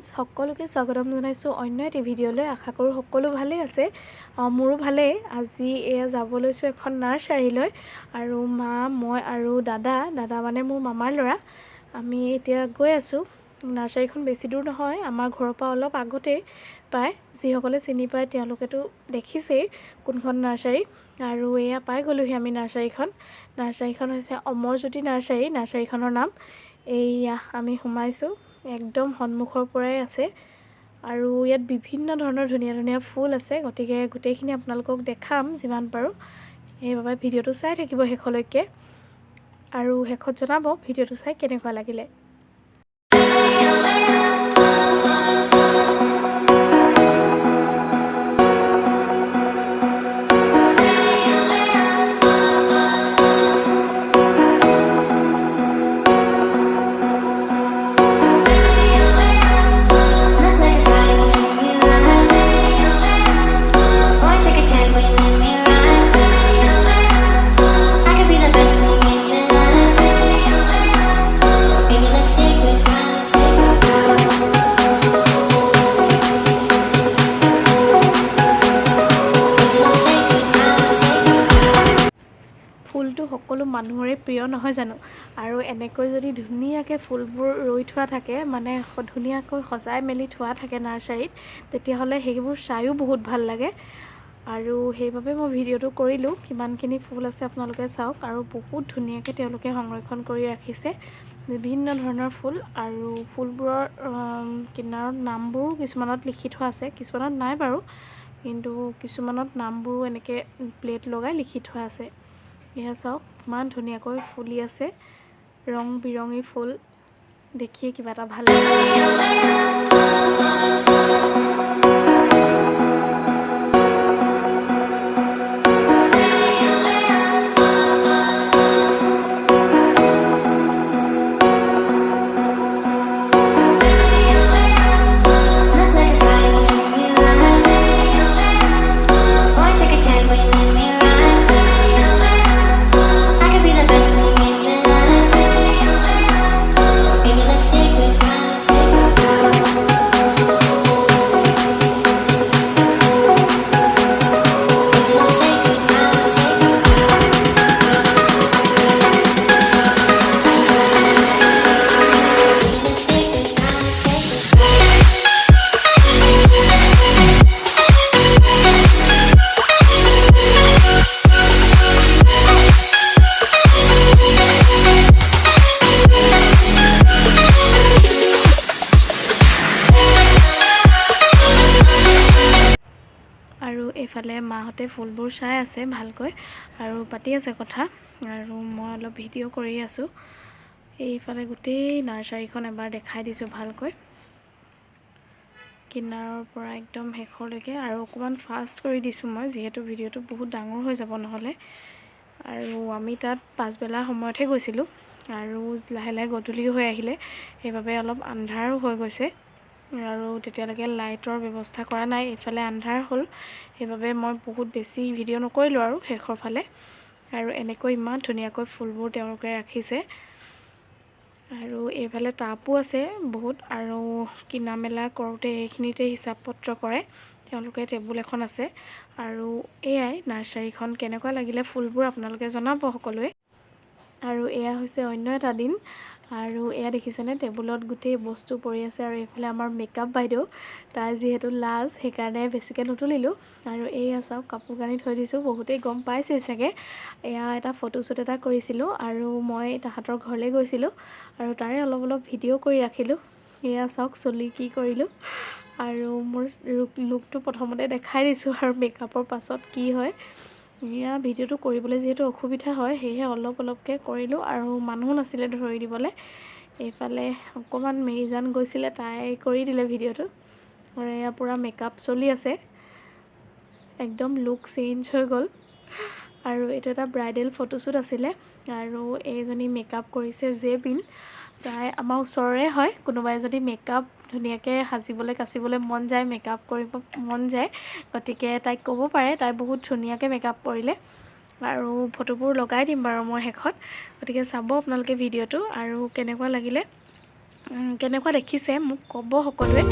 Friends সকলোকে স্বাগতম জনাইছোঁ অন্য এটি ভিডিঅ'লৈ। আশা কৰোঁ সকলো ভালেই আছে। মোৰো ভালেই। আজি এয়া যাব লৈছোঁ এখন নাৰ্চাৰীলৈ আৰু মা মই আৰু দাদা মানে মোৰ মামাৰ ল'ৰা আমি এতিয়া গৈ আছোঁ। নাৰ্চাৰীখন বেছি দূৰ নহয়, আমাৰ ঘৰৰ পৰা অলপ আগতেই পায়। যিসকলে চিনি পায় তেওঁলোকেতো দেখিছেই কোনখন নাৰ্চাৰী। আৰু এয়া পাই গ'লোহি আমি নাৰ্চাৰীখন হৈছে অমৰজ্যোতি নাৰ্চাৰীখনৰ নাম। এইয়া আমি সোমাইছোঁ, একদম সন্মুখৰ পৰাই আছে আৰু ইয়াত বিভিন্ন ধৰণৰ ধুনীয়া ধুনীয়া ফুল আছে। গতিকে গোটেইখিনি আপোনালোকক দেখাম যিমান পাৰোঁ, সেইবাবে ভিডিঅ'টো চাই থাকিব শেষলৈকে আৰু শেষত জনাব ভিডিঅ'টো চাই কেনেকুৱা লাগিলে। ফুলটো সকলো মানুহৰে প্ৰিয় নহয় জানো? আৰু এনেকৈ যদি ধুনীয়াকৈ ফুলবোৰ ৰুই থোৱা থাকে, মানে ধুনীয়াকৈ সজাই মেলি থোৱা থাকে নাৰ্চাৰীত, তেতিয়াহ'লে সেইবোৰ চায়ো বহুত ভাল লাগে। আৰু সেইবাবে মই ভিডিঅ'টো কৰিলোঁ। কিমানখিনি ফুল আছে আপোনালোকে চাওক আৰু বহুত ধুনীয়াকৈ তেওঁলোকে সংৰক্ষণ কৰি ৰাখিছে বিভিন্ন ধৰণৰ ফুল। আৰু ফুলবোৰৰ কিনাৰত নামবোৰো কিছুমানত লিখি থোৱা আছে, কিছুমানত নাই বাৰু, কিন্তু কিছুমানত নামবোৰো এনেকৈ প্লেট লগাই লিখি থোৱা আছে। এয়া চাওক ইমান ধুনীয়াকৈ ফুলি আছে, ৰং বিৰঙী ফুল, দেখিয়ে কিবা এটা ভাল লাগে। আৰু এইফালে মাহঁতে ফুলবোৰ চাই আছে ভালকৈ আৰু পাতি আছে কথা, আৰু মই অলপ ভিডিঅ' কৰি আছোঁ। এইফালে গোটেই নাৰ্চাৰীখন এবাৰ দেখাই দিছোঁ ভালকৈ, কিনাৰৰ পৰা একদম শেষলৈকে। আৰু অকণমান ফাষ্ট কৰি দিছোঁ মই, যিহেতু ভিডিঅ'টো বহুত ডাঙৰ হৈ যাব নহ'লে। আৰু আমি তাত পাছবেলা সময়তহে গৈছিলোঁ আৰু লাহে লাহে গধূলি হৈ আহিলে, সেইবাবে অলপ আন্ধাৰো হৈ গৈছে আৰু তেতিয়ালৈকে লাইটৰ ব্যৱস্থা কৰা নাই। এইফালে আন্ধাৰ হ'ল, সেইবাবে মই বহুত বেছি ভিডিঅ' নকৰিলোঁ আৰু শেষৰ ফালে। আৰু এনেকৈ ইমান ধুনীয়াকৈ ফুলবোৰ তেওঁলোকে ৰাখিছে। আৰু এইফালে টাবো আছে বহুত, আৰু কিনা মেলা কৰোঁতে এইখিনিতে হিচাপ পত্ৰ কৰে তেওঁলোকে। টেবুল এখন আছে। আৰু এয়াই নাৰ্চাৰীখন কেনেকুৱা লাগিলে ফুলবোৰ আপোনালোকে জনাব সকলোৱে। আৰু এয়া হৈছে অন্য এটা দিন, আৰু এয়া দেখিছেনে টেবুলত গোটেই বস্তু পৰি আছে। আৰু এইফালে আমাৰ মেকআপ বাইদেউ, তাই যিহেতু লাজ সেইকাৰণে বেছিকৈ নুতুলিলোঁ। আৰু এয়া চাওক কাপোৰ কানি থৈ দিছোঁ, বহুতেই গম পাইছেই চাগে। এয়া এটা ফটোশ্বুট এটা কৰিছিলোঁ আৰু মই তাহাঁতৰ ঘৰলৈ গৈছিলোঁ আৰু তাৰে অলপ ভিডিঅ' কৰি ৰাখিলোঁ। এয়া চাওক চুলি কি কৰিলোঁ, আৰু মোৰ লুকটো প্ৰথমতে দেখাই দিছোঁ আৰু মেকআপৰ পাছত কি হয়। এয়া ভিডিঅ'টো কৰিবলৈ যিহেতু অসুবিধা হয়, সেয়েহে অলপকৈ কৰিলোঁ আৰু মানুহো নাছিলে ধৰি দিবলৈ। এইফালে অকণমান মেৰিজান গৈছিলে, তাই কৰি দিলে ভিডিঅ'টো। আৰু এয়া পূৰা মেকআপ চলি আছে, একদম লুক চেঞ্জ হৈ গ'ল। আৰু এইটো এটা ব্ৰাইডেল ফটোশ্বুট আছিলে, আৰু এইজনী মেকআপ কৰিছে জেবিন। তাই আমাৰ ওচৰৰে হয়। কোনোবাই যদি মেকআপ ধুনীয়াকৈ সাজিবলৈ কাচিবলৈ মন যায়, মেকআপ কৰিব মন যায়, গতিকে তাইক ক'ব পাৰে। তাই বহুত ধুনীয়াকৈ মেকআপ কৰিলে আৰু ফটোবোৰ লগাই দিম বাৰু মই শেষত, গতিকে চাব আপোনালোকে ভিডিঅ'টো আৰু কেনেকুৱা লাগিলে কেনেকুৱা দেখিছে মোক ক'ব সকলোৱে।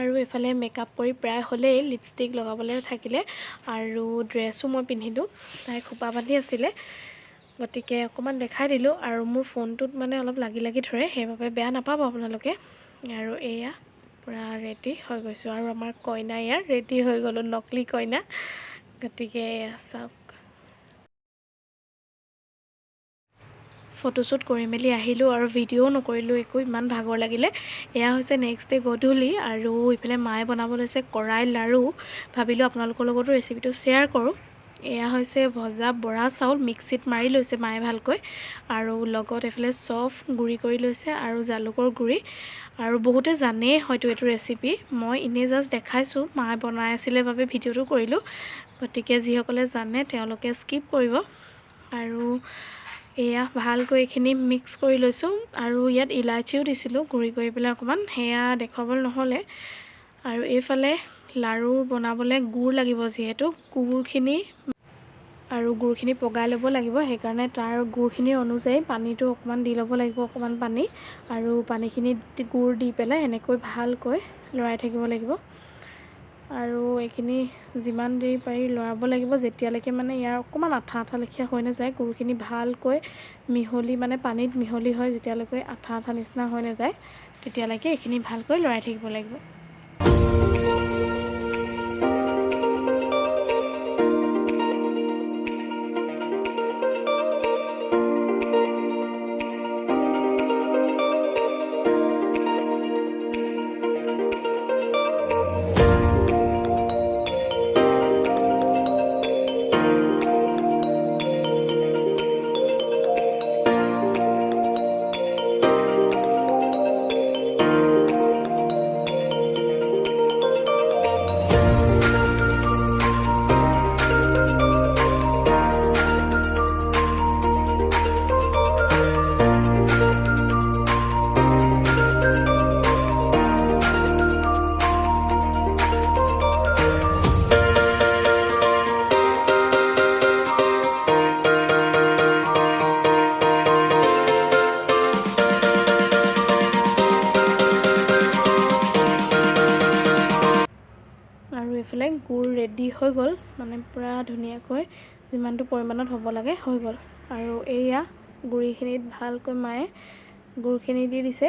আৰু এফালে মেকআপ কৰি প্ৰায় হ'লেই, লিপষ্টিক লগাবলৈ থাকিলে আৰু ড্ৰেছো মই পিন্ধিলোঁ। তাই খোপা বান্ধি আছিলে, গতিকে অকণমান দেখাই দিলোঁ। আৰু মোৰ ফোনটোত মানে অলপ লাগি ধৰে, সেইবাবে বেয়া নাপাব আপোনালোকে। আৰু এয়া পূৰা ৰেডি হৈ গৈছোঁ। আৰু আমাৰ কইনা ইয়াৰ ৰেডি হৈ গ'লোঁ, নকলি কইনা। গতিকে এয়া চাওক, ফটোশ্বুট কৰি মেলি আহিলোঁ আৰু ভিডিঅ'ও নকৰিলোঁ একো, ইমান ভাগৰ লাগিলে। এয়া হৈছে নেক্সট ডে গধূলি, আৰু ইফালে মায়ে বনাব লৈছে কৰাই লাড়ু। ভাবিলোঁ আপোনালোকৰ লগতো ৰেচিপিটো শ্বেয়াৰ কৰোঁ। এয়া হৈছে ভজা বৰা চাউল, মিক্সিত মাৰি লৈছে মায়ে ভালকৈ, আৰু লগত এইফালে চফ গুড়ি কৰি লৈছে আৰু জালুকৰ গুড়ি। আৰু বহুতে জানেই হয়তো এইটো ৰেচিপি, মই এনেই জাষ্ট দেখাইছোঁ, মায়ে বনাই আছিলে বাবে ভিডিঅ'টো কৰিলোঁ। গতিকে যিসকলে জানে তেওঁলোকে স্কিপ কৰিব। আৰু এয়া ভালকৈ এইখিনি মিক্স কৰি লৈছোঁ। আৰু ইয়াত ইলাচিও দিছিলোঁ গুড়ি কৰি পেলাই অকণমান, সেয়া দেখুৱাবলৈ নহ'লে। আৰু এইফালে লাড়ু বনাবলৈ গুড় লাগিব, যিহেতু গুড়খিনি পগাই ল'ব লাগিব। সেইকাৰণে তাৰ গুড়খিনিৰ অনুযায়ী পানীটো অকণমান দি ল'ব লাগিব, অকণমান পানী। আৰু পানীখিনিত গুড় দি পেলাই এনেকৈ ভালকৈ লৰাই থাকিব লাগিব। আৰু এইখিনি যিমান দেৰি পাৰি লৰাব লাগিব, যেতিয়ালৈকে মানে ইয়াৰ অকণমান আঠা লেখীয়া হৈ নাযায়। গুড়খিনি ভালকৈ মিহলি, মানে পানীত মিহলি হয়, যেতিয়ালৈকে আঠা নিচিনা হৈ নাযায়, তেতিয়ালৈকে এইখিনি ভালকৈ লৰাই থাকিব লাগিব। আৰু এইফালে গুড় ৰেডি হৈ গ'ল, মানে পূৰা ধুনীয়াকৈ যিমানটো পৰিমাণত হ'ব লাগে হৈ গ'ল। আৰু এয়া গুড়িখিনিত ভালকৈ মায়ে গুড়খিনি দি দিছে,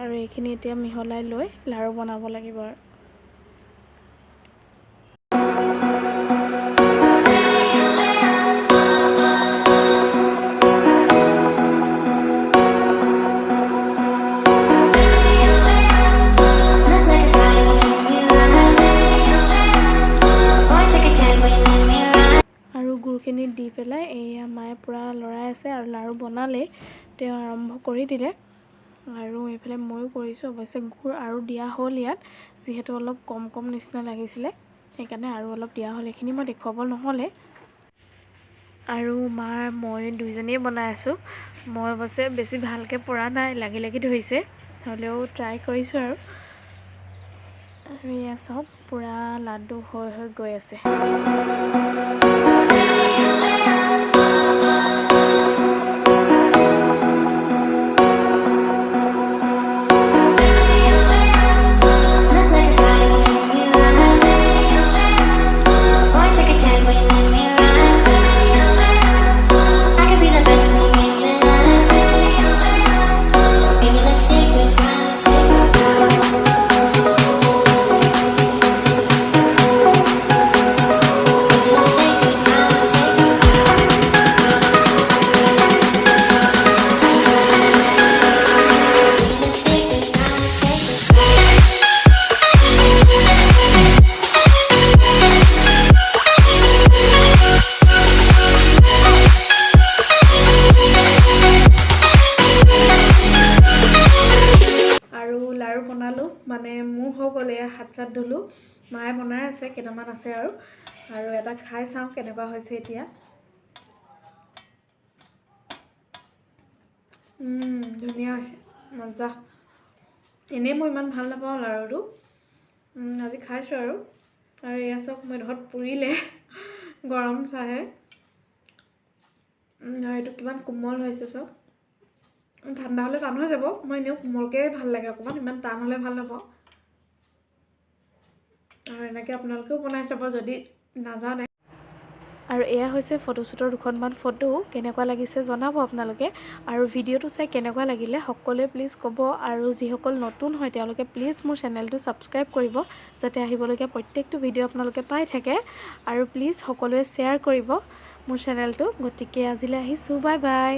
আৰু এইখিনি এতিয়া মিহলাই লৈ লাড়ু বনাব লাগিব। গুড়খিনি দি পেলাই এয়া মায়ে পূৰা লৰাই আছে, আৰু লাড়ু বনালেই তেওঁ আৰম্ভ কৰি দিলে। আৰু এইফালে ময়ো কৰিছোঁ। অৱশ্যে গুড় আৰু দিয়া হ'ল ইয়াত, যিহেতু অলপ কম নিচিনা লাগিছিলে, সেইকাৰণে আৰু অলপ দিয়া হ'ল। এইখিনি মই দেখুৱাব নহ'লে। আৰু মই দুইজনীয়ে বনাই আছোঁ। মই অৱশ্যে বেছি ভালকৈ পৰা নাই, লাগি ধৰিছে, হ'লেও ট্ৰাই কৰিছোঁ। আৰু এয়া চাওক, পূৰা লাডু হৈ গৈ আছে। বনালোঁ, মানে মোৰ হৈ গ'ল। এয়া হাত চাত ধুলোঁ, মায়ে বনাই আছে, কেইটামান আছে আৰু এটা খাই চাওঁ কেনেকুৱা হৈছে এতিয়া। ধুনীয়া হৈছে মজা এনেই মই ইমান ভাল নাপাওঁ লাড়ুটো আজি খাইছোঁ আৰু এয়া চব মই ঘৰত পুৰিলে গৰম চাহে আৰু এইটো কিমান কোমল হৈছে চব ঠাণ্ডা হ'লে টান হৈ যাব মই এনেও কোমলকৈ ভাল লাগে অকণমান ইমান টান হ'লে ভাল নাপাওঁ আৰু এনেকৈ আপোনালোকেও বনাই চাব যদি নাজানে আৰু এয়া হৈছে ফটোশ্বুটৰ দুখনমান ফটো কেনেকুৱা লাগিছে জনাব আপোনালোকে আৰু ভিডিঅ'টো চাই কেনেকুৱা লাগিলে সকলোৱে প্লিজ ক'ব আৰু যিসকল নতুন হয় তেওঁলোকে প্লিজ মোৰ চেনেলটো ছাবস্ক্ৰাইব কৰিব যাতে আহিবলগীয়া প্ৰত্যেকটো ভিডিঅ' আপোনালোকে পাই থাকে আৰু প্লিজ সকলোৱে শ্বেয়াৰ কৰিব মোৰ চেনেলটো গতিকে আজিলৈ আহিছোঁ বাই বাই